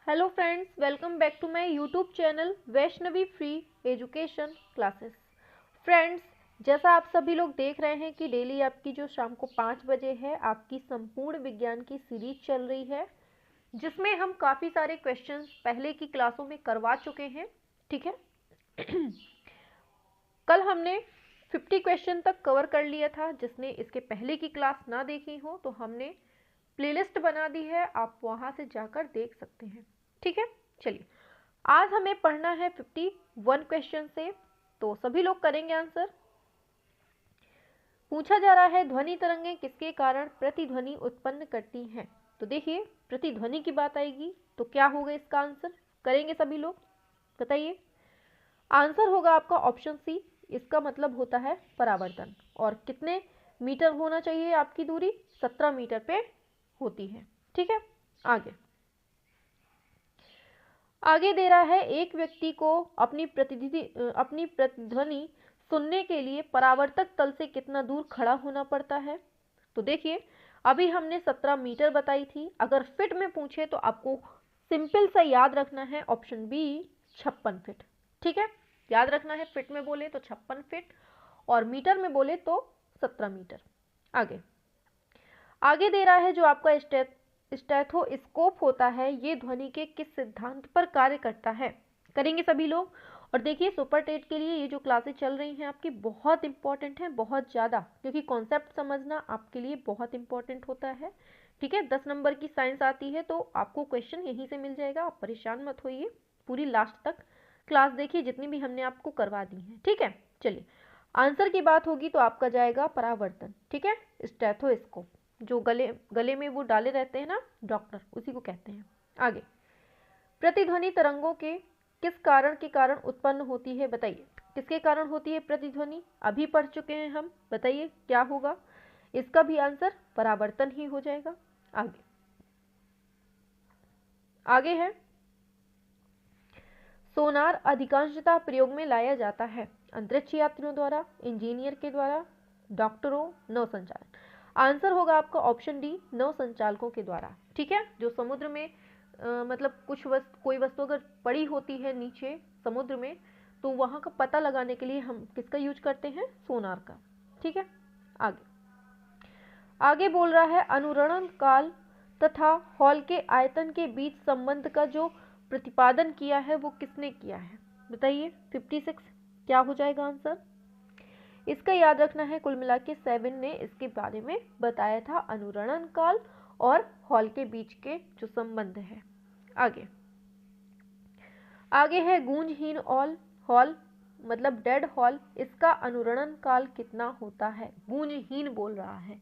Hello friends, welcome back to my YouTube channel Vaishnavi free education classes. Friends, जैसा आप सभी लोग देख रहे हैं कि डेली आपकी जो शाम को 5 बजे है आपकी संपूर्ण विज्ञान की सीरीज चल रही है, जिसमें हम काफ़ी सारे क्वेश्चंस पहले की क्लासों में करवा चुके हैं। ठीक है। कल हमने 50 क्वेश्चन तक कवर कर लिया था। जिसने इसके पहले की क्लास ना देखी हो तो हमने प्लेलिस्ट बना दी है, आप वहां से जाकर देख सकते हैं। ठीक है, चलिए आज हमें पढ़ना है 51 क्वेश्चन से, तो सभी लोग करेंगे आंसर। पूछा जा रहा है ध्वनि तरंगें किसके कारण प्रतिध्वनि उत्पन्न करती हैं। तो देखिए, प्रतिध्वनि की बात आएगी तो क्या होगा इसका आंसर, करेंगे सभी लोग, बताइए। आंसर होगा आपका ऑप्शन सी, इसका मतलब होता है परावर्तन। और कितने मीटर होना चाहिए आपकी दूरी, 17 मीटर पे होती है। ठीक है, आगे दे रहा है एक व्यक्ति को अपनी प्रतिध्वनि सुनने के लिए परावर्तक तल से कितना दूर खड़ा होना पड़ता है। तो देखिए, अभी हमने 17 मीटर बताई थी। अगर फिट में पूछे तो आपको सिंपल सा याद रखना है ऑप्शन बी, 56 फिट। ठीक है, याद रखना है, फिट में बोले तो 56 फिट और मीटर में बोले तो 17 मीटर। आगे दे रहा है जो आपका स्टेथोस्कोप होता है, ये ध्वनि के किस सिद्धांत पर कार्य करता है, करेंगे सभी लोग। और देखिए, सुपर टेट के लिए ये जो क्लासेस चल रही हैं आपकी बहुत इंपॉर्टेंट है, बहुत ज़्यादा, क्योंकि कॉन्सेप्ट समझना आपके लिए बहुत इंपॉर्टेंट होता है। ठीक है, 10 नंबर की साइंस आती है तो आपको क्वेश्चन यहीं से मिल जाएगा, आप परेशान मत होइए, पूरी लास्ट तक क्लास देखिए जितनी भी हमने आपको करवा दी है। ठीक है, चलिए आंसर की बात होगी तो आपका जाएगा परावर्तन। ठीक है, स्टेथोस्कोप जो गले में वो डाले रहते हैं ना डॉक्टर, उसी को कहते हैं। आगे, प्रतिध्वनि तरंगों के किस कारण के कारण उत्पन्न होती है, बताइए किसके कारण होती है प्रतिध्वनि, अभी पढ़ चुके हैं हम, बताइए क्या होगा। इसका भी आंसर परावर्तन ही हो जाएगा। आगे है, सोनार अधिकांशतः प्रयोग में लाया जाता है अंतरिक्ष यात्रियों द्वारा, इंजीनियर के द्वारा, डॉक्टरों, नौ संचालक। आंसर होगा आपका ऑप्शन डी, नौ संचालकों के द्वारा। ठीक है, जो समुद्र में मतलब कोई वस्तु अगर पड़ी होती है नीचे समुद्र में तो वहां का पता लगाने के लिए हम किसका यूज करते हैं, सोनार का। ठीक है, आगे बोल रहा है अनुरणन काल तथा हॉल के आयतन के बीच संबंध का जो प्रतिपादन किया है वो किसने किया है, बताइए। 56 क्या हो जाएगा आंसर, इसका याद रखना है। कुल मिला के 7 ने इसके बारे में बताया था, अनुरणन काल और हॉल के बीच के जो संबंध है। आगे है गूंजहीन हॉल मतलब डेड हॉल, इसका अनुरणन काल कितना होता है, गूंजहीन बोल रहा है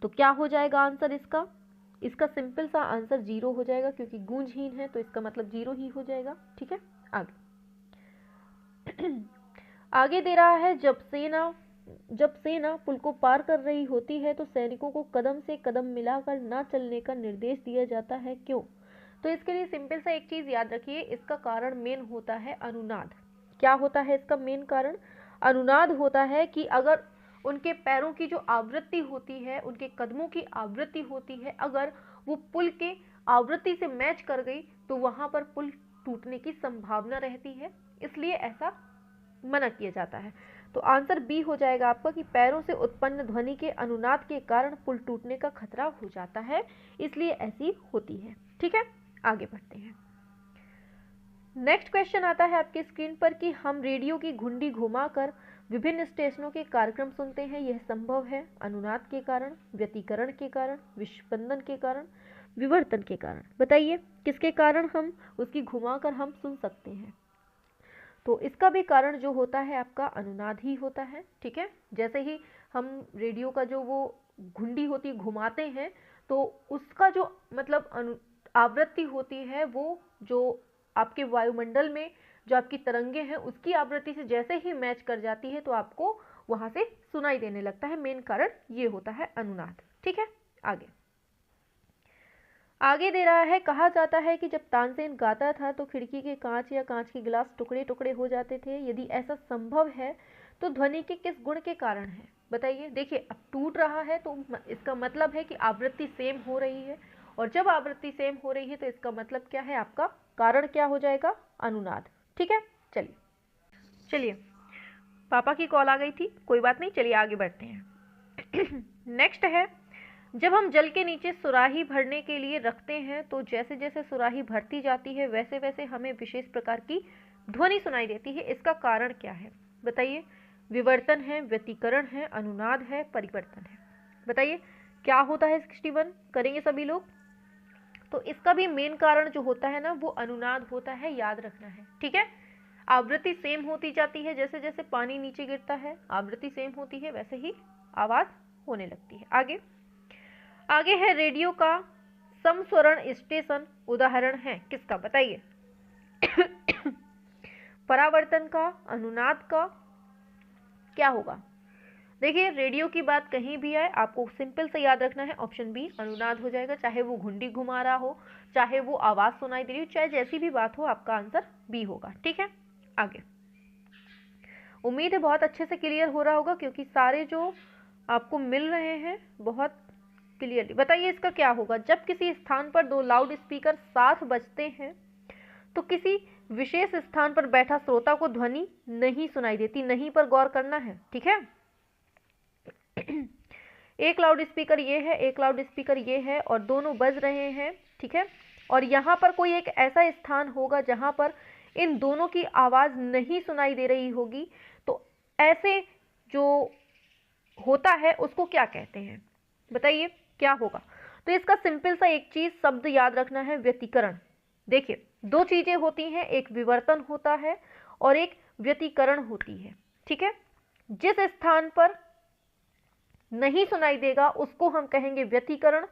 तो क्या हो जाएगा आंसर इसका सिंपल सा आंसर 0 हो जाएगा, क्योंकि गूंजहीन है तो इसका मतलब 0 ही हो जाएगा। ठीक है, आगे दे रहा है जब सेना पुल को पार कर रही होती है तो सैनिकों को कदम से कदम मिलाकर ना चलने का निर्देश दिया जाता है, क्यों। तो इसके लिए सिंपल सा एक चीज याद रखिए, इसका कारण मेन होता है अनुनाद। क्या होता है इसका मेन कारण, अनुनाद होता है कि अगर उनके पैरों की जो आवृत्ति होती है, उनके कदमों की आवृत्ति होती है, अगर वो पुल के आवृत्ति से मैच कर गई तो वहां पर पुल टूटने की संभावना रहती है, इसलिए ऐसा मना किया जाता है। तो आंसर बी हो जाएगा आपका कि पैरों से उत्पन्न ध्वनि के अनुनाद के कारण पुल टूटने का खतरा हो जाता है, इसलिए ऐसी होती है। ठीक है, आगे बढ़ते हैं। नेक्स्ट क्वेश्चन आता है आपके स्क्रीन पर कि हम रेडियो की घुंडी घुमाकर विभिन्न स्टेशनों के कार्यक्रम सुनते हैं, यह संभव है अनुनाद के कारण, व्यतिकरण के कारण, विस्पंदन के कारण, विवर्तन के कारण, बताइए किसके कारण हम उसकी घुमाकर हम सुन सकते हैं। तो इसका भी कारण जो होता है आपका अनुनाद ही होता है। ठीक है, जैसे ही हम रेडियो का जो वो घुंडी होती घुमाते हैं तो उसका जो मतलब आवृत्ति होती है, वो जो आपके वायुमंडल में जो आपकी तरंगे हैं उसकी आवृत्ति से जैसे ही मैच कर जाती है तो आपको वहां से सुनाई देने लगता है, मेन कारण ये होता है अनुनाद। ठीक है, आगे दे रहा है, कहा जाता है कि जब तानसेन गाता था तो खिड़की के कांच या कांच के गिलास टुकड़े टुकड़े हो जाते थे, यदि ऐसा संभव है तो ध्वनि के किस गुण के कारण है, बताइए। देखिए, अब टूट रहा है तो इसका मतलब है कि आवृत्ति सेम हो रही है और जब आवृत्ति सेम हो रही है तो इसका मतलब क्या है, आपका कारण क्या हो जाएगा, अनुनाद। ठीक है, चलिए पापा की कॉल आ गई थी, कोई बात नहीं, चलिए आगे बढ़ते हैं। नेक्स्ट है, जब हम जल के नीचे सुराही भरने के लिए रखते हैं तो जैसे जैसे सुराही भरती जाती है वैसे वैसे हमें विशेष प्रकार की ध्वनि सुनाई देती है, इसका कारण क्या है बताइए। विवर्तन है, व्यतिकरण है, अनुनाद है, परिवर्तन है, बताइए क्या होता है। 61 करेंगे सभी लोग। तो इसका भी मेन कारण जो होता है ना वो अनुनाद होता है, याद रखना है। ठीक है, आवृत्ति सेम होती जाती है, जैसे जैसे पानी नीचे गिरता है आवृत्ति सेम होती है वैसे ही आवाज होने लगती है। आगे है रेडियो का समस्वरण स्टेशन, उदाहरण है किसका बताइए। परावर्तन का, अनुनाद का, क्या होगा। देखिए रेडियो की बात कहीं भी आए आपको सिंपल से याद रखना है, ऑप्शन बी अनुनाद हो जाएगा, चाहे वो घुंडी घुमा रहा हो, चाहे वो आवाज सुनाई दे रही हो, चाहे जैसी भी बात हो, आपका आंसर बी होगा। ठीक है, आगे उम्मीद है बहुत अच्छे से क्लियर हो रहा होगा क्योंकि सारे जो आपको मिल रहे हैं बहुत क्लियरली। बताइए इसका क्या होगा। जब किसी स्थान पर दो लाउड स्पीकर साथ बजते हैं तो किसी विशेष स्थान पर बैठा श्रोता को ध्वनि नहीं सुनाई देती, नहीं पर गौर करना है। ठीक है, एक लाउड स्पीकर ये है, एक लाउड स्पीकर ये है और दोनों बज रहे हैं। ठीक है, और यहाँ पर कोई एक ऐसा स्थान होगा जहां पर इन दोनों की आवाज नहीं सुनाई दे रही होगी, तो ऐसे जो होता है उसको क्या कहते हैं बताइए क्या होगा। तो इसका सिंपल सा एक चीज शब्द याद रखना है, व्यतिकरण। देखिए दो चीजें होती हैं, एक विवर्तन होता है और एक व्यतिकरण होती है। ठीक है, जिस स्थान पर नहीं सुनाई देगा उसको हम कहेंगे व्यतिकरण,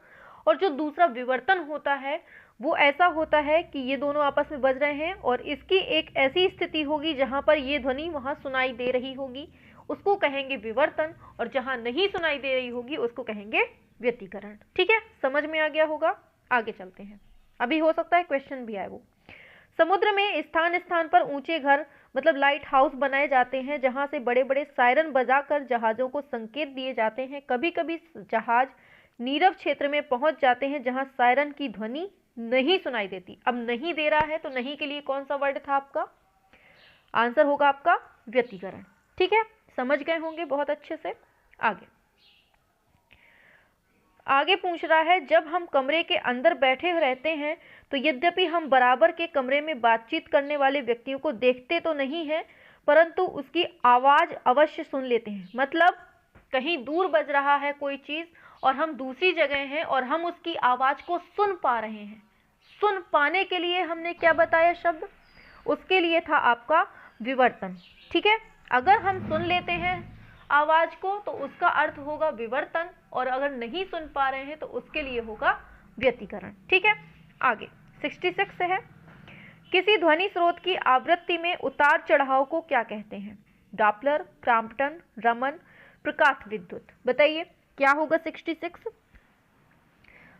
और जो दूसरा विवर्तन होता है वो ऐसा होता है कि ये दोनों आपस में बज रहे हैं और इसकी एक ऐसी स्थिति होगी जहां पर ये ध्वनि वहां सुनाई दे रही होगी, उसको कहेंगे विवर्तन, और जहां नहीं सुनाई दे रही होगी उसको कहेंगे व्यतिकरण। ठीक है, समझ में आ गया होगा। आगे चलते हैं, अभी हो सकता है क्वेश्चन भी आए वो। समुद्र में स्थान स्थान पर ऊंचे घर मतलब लाइट हाउस बनाए जाते हैं जहां से बड़े बड़े सायरन बजाकर जहाजों को संकेत दिए जाते हैं। कभी कभी जहाज नीरव क्षेत्र में पहुंच जाते हैं जहां सायरन की ध्वनि नहीं सुनाई देती। अब नहीं दे रहा है तो नहीं के लिए कौन सा वर्ड था आपका, आंसर होगा आपका व्यतिकरण। ठीक है, समझ गए होंगे बहुत अच्छे से। आगे पूछ रहा है, जब हम कमरे के अंदर बैठे रहते हैं तो यद्यपि हम बराबर के कमरे में बातचीत करने वाले व्यक्तियों को देखते तो नहीं है परंतु उसकी आवाज अवश्य सुन लेते हैं। मतलब कहीं दूर बज रहा है कोई चीज और हम दूसरी जगह हैं और हम उसकी आवाज को सुन पा रहे हैं। सुन पाने के लिए हमने क्या बताया शब्द, उसके लिए था आपका विवर्तन। ठीक है, अगर हम सुन लेते हैं आवाज को तो उसका अर्थ होगा विवर्तन, और अगर नहीं सुन पा रहे हैं तो उसके लिए होगा व्यतिकरण। ठीक है, आगे 66 है, किसी ध्वनि स्रोत की आवृत्ति में उतार चढ़ाव को क्या कहते हैं। डॉपलर, क्रॉम्पटन, रमन, प्रकाश विद्युत। बताइए क्या होगा 66।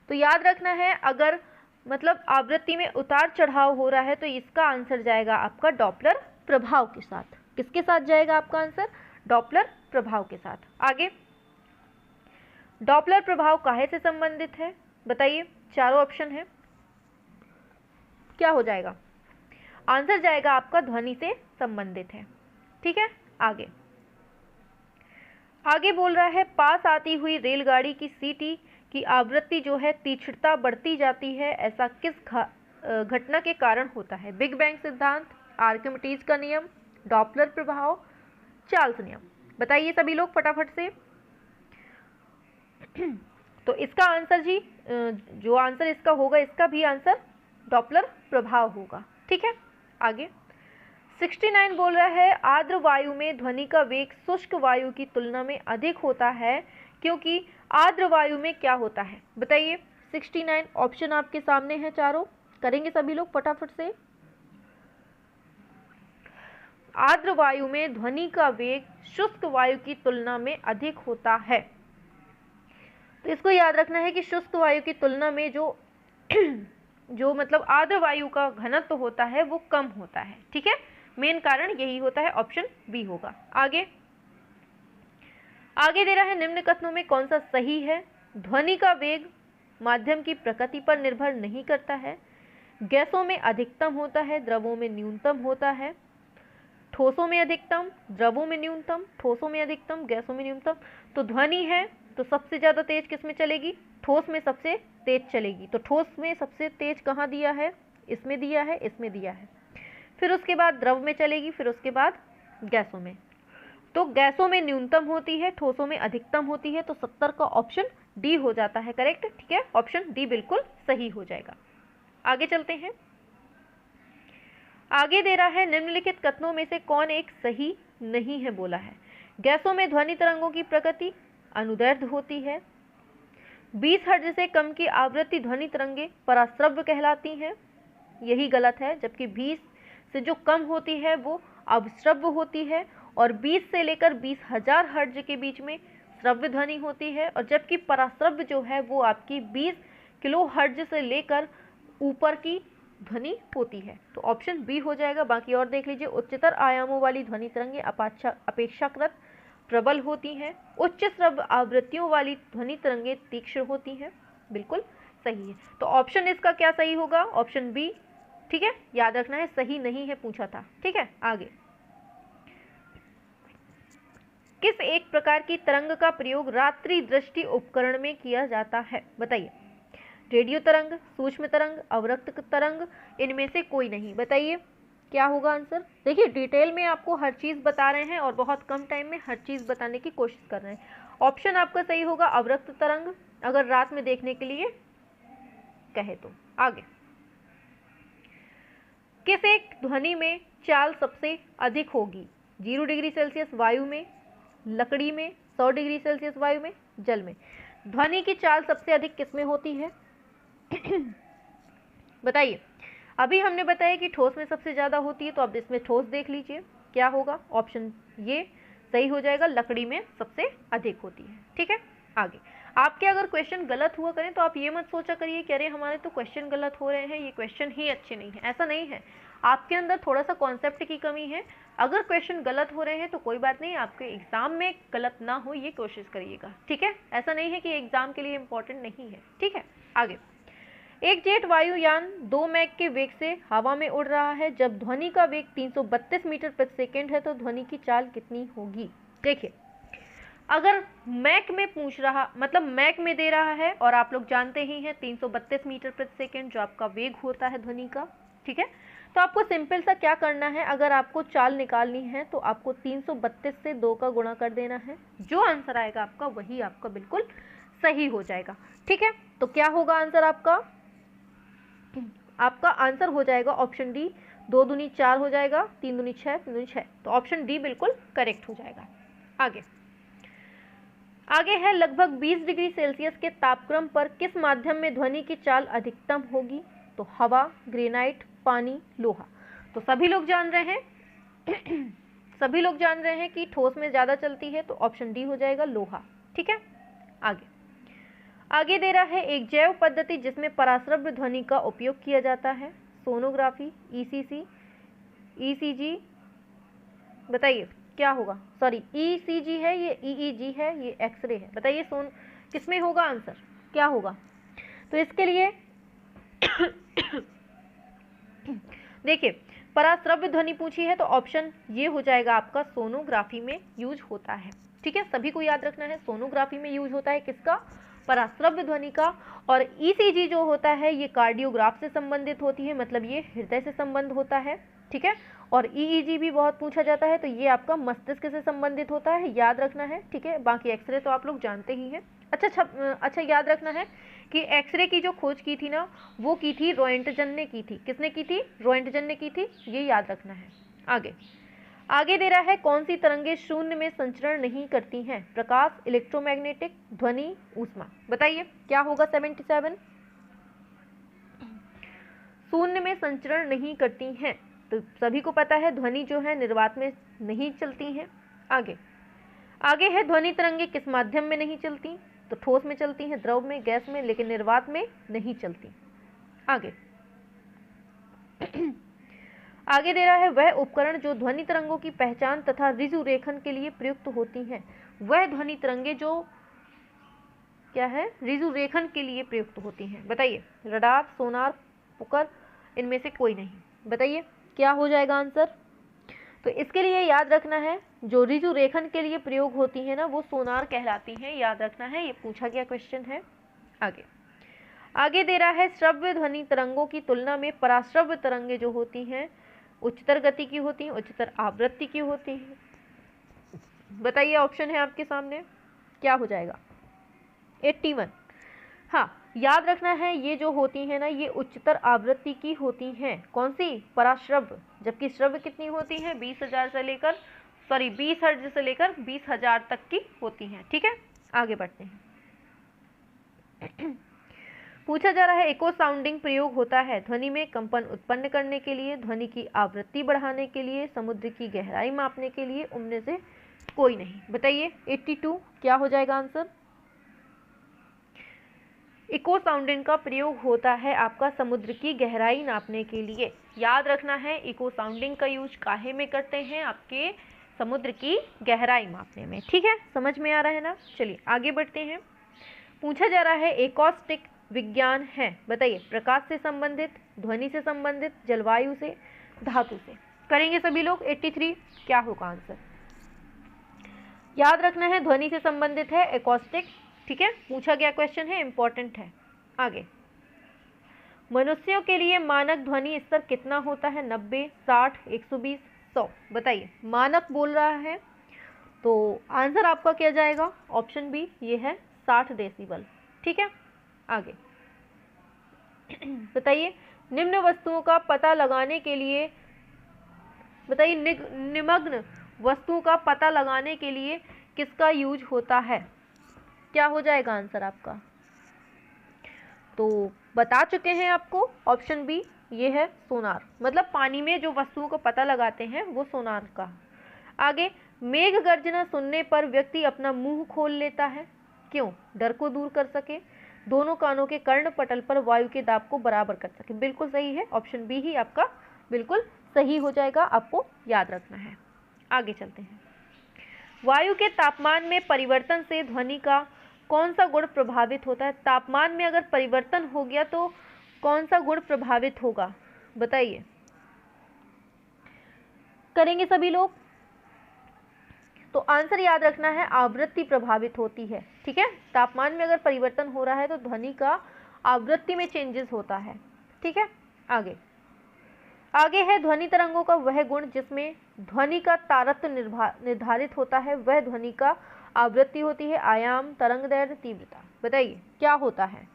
तो याद रखना है अगर मतलब आवृत्ति में उतार चढ़ाव हो रहा है तो इसका आंसर जाएगा आपका डॉपलर प्रभाव के साथ। किसके साथ जाएगा आपका आंसर, डॉपलर प्रभाव के साथ। आगे डॉपलर प्रभाव काहे से संबंधित है बताइए, चारों ऑप्शन है, क्या हो जाएगा, आंसर जाएगा आपका ध्वनि से संबंधित है। ठीक है, आगे बोल रहा है, पास आती हुई रेलगाड़ी की सीटी की आवृत्ति जो है तीक्ष्णता बढ़ती जाती है, ऐसा किस घटना के कारण होता है। बिग बैंग सिद्धांत, आर्किमिडीज का नियम, डॉपलर प्रभाव, चार्ल्स नियम। बताइए सभी लोग फटाफट से। तो इसका आंसर जी जो आंसर इसका होगा इसका भी आंसर डॉपलर प्रभाव होगा। ठीक है, आगे 69 बोल रहा है, आर्द्र वायु में ध्वनि का वेग शुष्क वायु की तुलना में अधिक होता है क्योंकि आर्द्र वायु में क्या होता है बताइए। 69 ऑप्शन आपके सामने है चारों, करेंगे सभी लोग फटाफट से। आर्द्र वायु में ध्वनि का वेग शुष्क वायु की तुलना में अधिक होता है। तो इसको याद रखना है कि शुष्क वायु की तुलना में जो मतलब आर्द्र वायु का घनत्व होता है वो कम होता है। ठीक है, मेन कारण यही होता है, ऑप्शन बी होगा। आगे दे रहा है, निम्न कथनों में कौन सा सही है। ध्वनि का वेग माध्यम की प्रकृति पर निर्भर नहीं करता है, गैसों में अधिकतम होता है, द्रवों में न्यूनतम होता है, ठोसों में अधिकतम, द्रवों में न्यूनतम, ठोसों में अधिकतम, गैसों में न्यूनतम। तो ध्वनि है तो सबसे ज़्यादा तेज किस में चलेगी? ठोस में सबसे तेज चलेगी। तो ठोस में सबसे तेज कहाँ दिया है? इसमें दिया है, इसमें दिया है। फिर उसके बाद द्रव में चलेगी, फिर उसके बाद गैसों में। तो गैसों में न्यूनतम होती है, ठोसों में अधिकतम होती है। तो 70 का ऑप्शन डी हो जाता है करेक्ट। ठीक है, ऑप्शन डी बिल्कुल सही हो जाएगा। आगे चलते हैं। आगे दे रहा है निम्नलिखित कथनों में से कौन एक सही नहीं है बोला है। गैसों में ध्वनि तरंगों की प्रकृति अनुदैर्ध्य होती है। 20 हर्ट्ज से कम की आवृत्ति ध्वनि तरंगे पराश्रव्य कहलाती हैं। यही गलत है, जबकि 20 से जो कम होती है वो अवश्रव्य होती है, और 20 से लेकर 20,000 हर्ट्ज के बीच में श्रव्य ध्वनि होती है, और जबकि पराश्रव्य जो है वो आपकी 20 किलो हर्ट्ज से लेकर ऊपर की ध्वनि होती है। तो ऑप्शन बी हो जाएगा। बाकी और देख लीजिए। उच्चतर आयामों वाली ध्वनि तरंगे अपेक्षाकृत प्रबल होती हैं। उच्च श्रव्य आवृत्तियों वाली ध्वनि तरंगे तीक्ष्ण होती हैं। बिल्कुल सही है। तो ऑप्शन इसका क्या सही होगा? Option B. ठीक है, याद रखना है, सही नहीं है पूछा था। ठीक है, आगे। किस एक प्रकार की तरंग का प्रयोग रात्रि दृष्टि उपकरण में किया जाता है? बताइए। रेडियो तरंग, सूक्ष्म तरंग, अवरक्त तरंग, इनमें से कोई नहीं। बताइए क्या होगा आंसर। देखिए डिटेल में आपको हर चीज़ बता रहे हैं और बहुत कम टाइम में हर चीज़ बताने की कोशिश कर रहे हैं। ऑप्शन आपका सही होगा अवरक्त तरंग, अगर रात में देखने के लिए कहे तो। आगे। किस एक ध्वनि में चाल सबसे अधिक होगी? 0 डिग्री सेल्सियस वायु में, लकड़ी में, 100 डिग्री सेल्सियस वायु में, जल में। ध्वनि की चाल सबसे अधिक किस में होती है? बताइए। अभी हमने बताया कि ठोस में सबसे ज़्यादा होती है, तो अब इसमें ठोस देख लीजिए क्या होगा। ऑप्शन ये सही हो जाएगा, लकड़ी में सबसे अधिक होती है। ठीक है, आगे। आपके अगर क्वेश्चन गलत हुआ करें तो आप ये मत सोचा करिए कि अरे हमारे तो क्वेश्चन गलत हो रहे हैं, ये क्वेश्चन ही अच्छे नहीं है। ऐसा नहीं है, आपके अंदर थोड़ा सा कॉन्सेप्ट की कमी है। अगर क्वेश्चन गलत हो रहे हैं तो कोई बात नहीं, आपके एग्जाम में गलत ना हो ये कोशिश करिएगा। ठीक है, ऐसा नहीं है कि एग्जाम के लिए इंपॉर्टेंट नहीं है। ठीक है, आगे। एक जेट वायुयान 2 मैक के वेग से हवा में उड़ रहा है। जब ध्वनि का वेग 332 मीटर प्रति सेकेंड है तो ध्वनि की चाल कितनी होगी? देखिए, अगर मैक में पूछ रहा, मतलब मैक में दे रहा है, और आप लोग जानते ही हैं 332 मीटर प्रति सेकेंड जो आपका वेग होता है ध्वनि का। ठीक है, तो आपको सिंपल सा क्या करना है, अगर आपको चाल निकालनी है तो आपको 332 से 2 का गुणा कर देना है। जो आंसर आएगा आपका वही आपका बिल्कुल सही हो जाएगा। ठीक है, तो क्या होगा आंसर आपका? आपका आंसर हो जाएगा ऑप्शन डी, 2 दूनी 4 हो जाएगा, 3 दूनी 6, 3 दूनी 6। तो ऑप्शन डी बिल्कुल करेक्ट हो जाएगा। आगे। आगे है लगभग 20 डिग्री सेल्सियस के तापक्रम पर किस माध्यम में ध्वनि की चाल अधिकतम होगी? तो हवा, ग्रेनाइट, पानी, लोहा। तो सभी लोग जान रहे हैं सभी लोग जान रहे हैं कि ठोस में ज़्यादा चलती है, तो ऑप्शन डी हो जाएगा लोहा। ठीक है, आगे। आगे दे रहा है एक जैव पद्धति जिसमें पराश्रव्य ध्वनि का उपयोग किया जाता है। Sonography, ECC, ECG. बताइए क्या होगा। सॉरी, ईसीजी है, ये ईईजी है, ये एक्सरे है। बताइए किसमें होगा आंसर, क्या होगा? तो इसके लिए देखिए, पराश्रव्य ध्वनि पूछी है तो ऑप्शन ये हो जाएगा आपका सोनोग्राफी में यूज होता है। ठीक है, सभी को याद रखना है, सोनोग्राफी में यूज होता है किसका? पराश्रव्य ध्वनि का। और ईसीजी जो होता है ये कार्डियोग्राफ से संबंधित होती है, मतलब ये हृदय से संबंध होता है। ठीक है, और ईईजी भी बहुत पूछा जाता है, तो ये आपका मस्तिष्क से संबंधित होता है, याद रखना है। ठीक है, बाकी एक्सरे तो आप लोग जानते ही हैं। अच्छा याद रखना है कि एक्सरे की जो खोज की थी ना, वो की थी रोएंटजन ने की थी। किसने की थी? रोएंटजन ने की थी, ये याद रखना है। आगे दे रहा है कौन सी तरंगे शून्य में संचरण नहीं करती हैं? प्रकाश, इलेक्ट्रोमैग्नेटिक, ध्वनि, ऊष्मा। बताइए क्या होगा 77? शून्य में संचरण नहीं करती हैं, तो सभी को पता है ध्वनि जो है निर्वात में नहीं चलती हैं। आगे है ध्वनि तरंगे किस माध्यम में नहीं चलती? तो ठोस में चलती हैं, द्रव में, गैस में, लेकिन निर्वात में नहीं चलती। आगे दे रहा है वह उपकरण जो ध्वनि तरंगों की पहचान तथा ऋजु रेखन के लिए प्रयुक्त होती हैं। वह ध्वनि तरंगे जो क्या है, रिजु रेखन के लिए प्रयुक्त होती हैं। बताइए, रडार, सोनार, पुकर, इनमें से कोई नहीं। बताइए क्या हो जाएगा आंसर। तो इसके लिए याद रखना है, जो रिजु रेखन के लिए प्रयोग होती है ना, वो सोनार कहलाती हैं, याद रखना है, ये पूछा गया क्वेश्चन है। आगे दे रहा है, श्रव्य ध्वनि तरंगों की तुलना में पराश्रव्य तरंगे जो होती हैं उच्चतर गति की होती हैं, उच्चतर आवृत्ति की होती हैं। बताइए, ऑप्शन है आपके सामने, क्या हो जाएगा। 81। हाँ, याद रखना है, ये जो होती है ना, ये उच्चतर आवृत्ति की होती हैं। कौन सी, पराश्रव्य। जबकि श्रव्य कितनी होती है, 20,000 से लेकर 20 हर्ट्ज से लेकर 20,000 तक की होती हैं। ठीक है, आगे बढ़ते हैं। पूछा जा रहा है, इको साउंडिंग प्रयोग होता है ध्वनि में कंपन उत्पन्न करने के लिए, ध्वनि की आवृत्ति बढ़ाने के लिए, समुद्र की गहराई मापने के लिए, उनमें से कोई नहीं। बताइए 82 क्या हो जाएगा आंसर। इको साउंडिंग का प्रयोग होता है आपका समुद्र की गहराई नापने के लिए। याद रखना है, इको साउंडिंग का यूज काहे में करते हैं, आपके समुद्र की गहराई मापने में। ठीक है, समझ में आ रहा है ना। चलिए आगे बढ़ते हैं। पूछा जा रहा है, एकॉस्टिक विज्ञान है। बताइए, प्रकाश से संबंधित, ध्वनि से संबंधित, जलवायु से, धातु से। करेंगे सभी लोग। 83 क्या होगा आंसर। याद रखना है, ध्वनि से संबंधित है एकॉस्टिक। ठीक है, पूछा गया क्वेश्चन है, इंपॉर्टेंट है। आगे, मनुष्यों के लिए मानक ध्वनि स्तर कितना होता है, 90, 60, 120, 100। बताइए, मानक बोल रहा है तो आंसर आपका क्या जाएगा, ऑप्शन बी, ये है 60 डेसिबल। ठीक है, आगे बताइए, निम्न वस्तुओं का पता लगाने के लिए, बताइए निमग्न वस्तुओं का पता लगाने के लिए किसका यूज होता है, क्या हो जाएगा आंसर आपका। तो बता चुके हैं आपको, ऑप्शन बी, ये है सोनार। मतलब पानी में जो वस्तुओं को पता लगाते हैं वो सोनार का। आगे, मेघ गर्जना सुनने पर व्यक्ति अपना मुंह खोल लेता है, क्यों, डर को दूर कर सके, दोनों कानों के कर्ण पटल पर वायु के दाब को बराबर कर सके। बिल्कुल सही है, ऑप्शन बी ही आपका बिल्कुल सही हो जाएगा, आपको याद रखना है। आगे चलते हैं। वायु के तापमान में परिवर्तन से ध्वनि का कौन सा गुण प्रभावित होता है। तापमान में अगर परिवर्तन हो गया तो कौन सा गुण प्रभावित होगा, बताइए। करेंगे सभी लोग। तो आंसर याद रखना है, आवृत्ति प्रभावित होती है। ठीक है, तापमान में अगर परिवर्तन हो रहा है तो ध्वनि का आवृत्ति में चेंजेस होता है। ठीक है, आगे है, ध्वनि तरंगों का वह गुण जिसमें ध्वनि का तारतम्य निर्धारित होता है, वह ध्वनि का आवृत्ति होती है, आयाम, तरंगदैर्घ्य, तीव्रता। बताइए क्या होता है।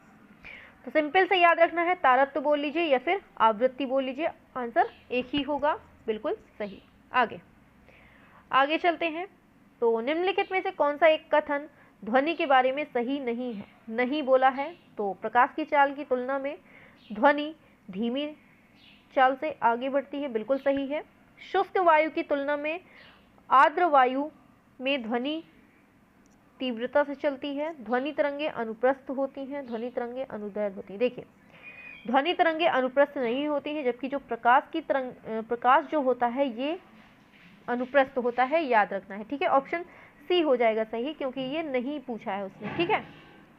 तो सिंपल से याद रखना है, तारतम्य बोल लीजिए या फिर आवृत्ति बोल लीजिए, आंसर एक ही होगा, बिल्कुल सही। आगे चलते हैं। तो निम्नलिखित में से कौन सा एक कथन ध्वनि के बारे में सही नहीं है। नहीं बोला है तो प्रकाश की चाल की तुलना में ध्वनि धीमी चाल से आगे बढ़ती है, बिल्कुल सही है। शुष्क वायु की तुलना में आर्द्र वायु में ध्वनि तीव्रता से चलती है। ध्वनि तरंगे अनुप्रस्थ होती हैं, ध्वनि तरंगे अनुदैर्घ्य होती हैं। देखिए, ध्वनि तरंगे अनुप्रस्थ नहीं होती है, जबकि जो प्रकाश जो होता है ये अनुप्रस्थ होता है, याद रखना है। ठीक है, ऑप्शन सी हो जाएगा सही, क्योंकि ये नहीं पूछा है उसने। ठीक है,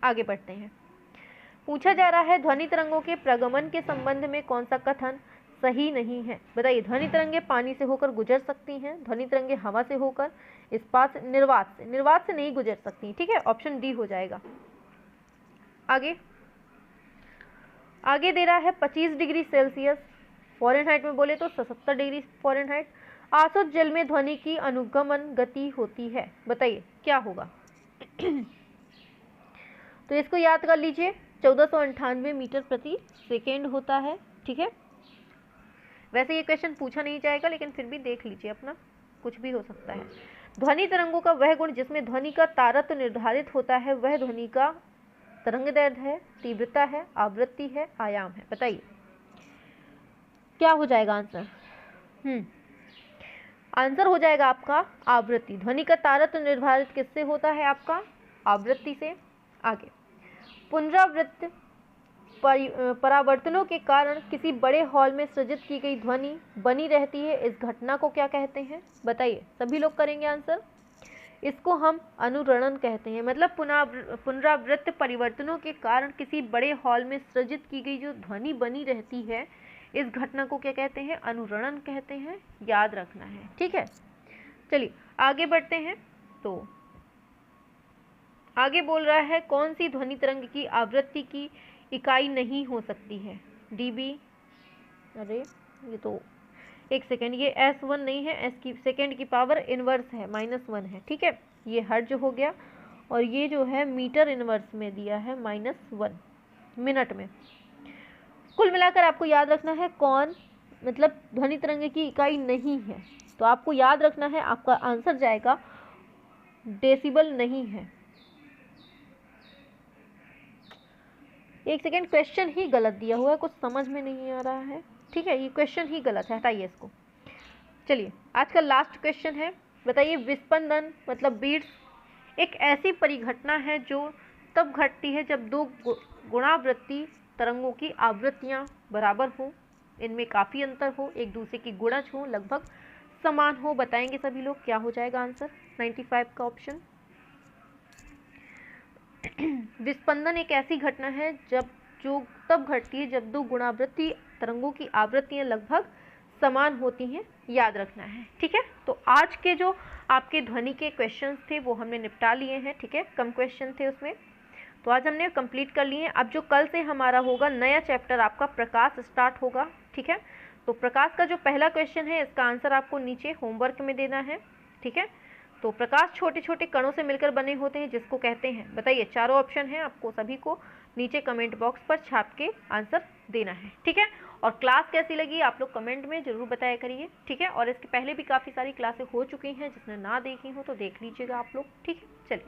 आगे बढ़ते हैं। पूछा जा रहा है, ध्वनि तरंगों के प्रगमन के संबंध में कौन सा कथन सही नहीं है। बताइए, ध्वनि तरंगे पानी से होकर गुजर सकती हैं, ध्वनि तरंगे हवा से होकर, इस्पात, निर्वात से नहीं गुजर सकती। ठीक है, ऑप्शन डी हो जाएगा। आगे दे रहा है 25 डिग्री सेल्सियस फ़ारेनहाइट में बोले तो 77 डिग्री फ़ारेनहाइट आसुत जल में ध्वनि की अनुगमन गति होती है। बताइए क्या होगा। तो इसको याद कर लीजिए, 1498 मीटर प्रति सेकेंड होता है। ठीक है, वैसे ये क्वेश्चन पूछा नहीं जाएगा, लेकिन फिर भी देख लीजिए अपना, कुछ भी हो सकता है। ध्वनि तरंगों का वह गुण जिसमें ध्वनि का तारतम्य निर्धारित होता है, वह ध्वनि का तरंगदैर्घ्य है, तीव्रता है, आवृत्ति है, आयाम है। बताइए क्या हो जाएगा आंसर। आंसर हो जाएगा आपका आवृत्ति। ध्वनि का तारतम्य निर्धारित किससे होता है, आपका आवृत्ति से। आगे, पुनरावृत्त परावर्तनों के कारण किसी बड़े हॉल में सृजित की गई ध्वनि बनी रहती है, इस घटना को क्या कहते हैं। बताइए, सभी लोग करेंगे आंसर। इसको हम अनुरणन कहते हैं। मतलब पुनरावृत्त परिवर्तनों के कारण किसी बड़े हॉल में सृजित की गई जो ध्वनि बनी रहती है, इस घटना को क्या कहते हैं? अनुरणन कहते हैं। याद रखना है, ठीक है। चलिए आगे बढ़ते हैं। तो आगे बोल रहा है कौन सी ध्वनि तरंग की आवृत्ति की इकाई नहीं हो सकती है? डीबी, अरे ये तो एक सेकेंड, ये S1 नहीं है, S की सेकेंड की पावर इनवर्स है, -1 है, ठीक है। ये हर्ज हो गया और ये जो है मीटर इनवर्स में दिया है -1 मिनट में। कुल मिलाकर आपको याद रखना है कौन मतलब ध्वनि तरंग की इकाई नहीं है। तो आपको याद रखना है, आपका आंसर जाएगा डेसिबल नहीं है। एक सेकेंड, क्वेश्चन ही गलत दिया हुआ है, कुछ समझ में नहीं आ रहा है, ठीक है। ये क्वेश्चन ही गलत है, हटाइए इसको। चलिए आज का लास्ट क्वेश्चन है, बताइए विस्पंदन मतलब बीट्स एक ऐसी परिघटना है जो तब घटती है जब दो गुणावृत्ति तरंगों की आवृत्तियां बराबर हो, इनमें काफ़ी अंतर हो, एक दूसरे की गुणज हो, लगभग समान हो। बताएंगे सभी लोग, क्या हो जाएगा आंसर? 95 का ऑप्शन। विस्पंदन एक ऐसी घटना है जो तब घटती है जब दो गुणावृत्ति तरंगों की आवृत्तियां लगभग समान होती हैं, याद रखना है, ठीक है। तो आज के जो आपके ध्वनि के क्वेश्चंस थे वो हमने निपटा लिए हैं, ठीक है। कम क्वेश्चन थे उसमें, तो आज हमने कंप्लीट कर लिए हैं। अब जो कल से हमारा होगा नया चैप्टर आपका प्रकाश स्टार्ट होगा, ठीक है। तो प्रकाश का जो पहला क्वेश्चन है इसका आंसर आपको नीचे होमवर्क में देना है, ठीक है। तो प्रकाश छोटे छोटे कणों से मिलकर बने होते हैं, जिसको कहते हैं, बताइए। चारों ऑप्शन हैं, आपको सभी को नीचे कमेंट बॉक्स पर छाप के आंसर देना है, ठीक है। और क्लास कैसी लगी आप लोग कमेंट में जरूर बताया करिए, ठीक है। और इसके पहले भी काफ़ी सारी क्लासें हो चुकी हैं, जिसने ना देखी हो तो देख लीजिएगा आप लोग, ठीक है। चलिए।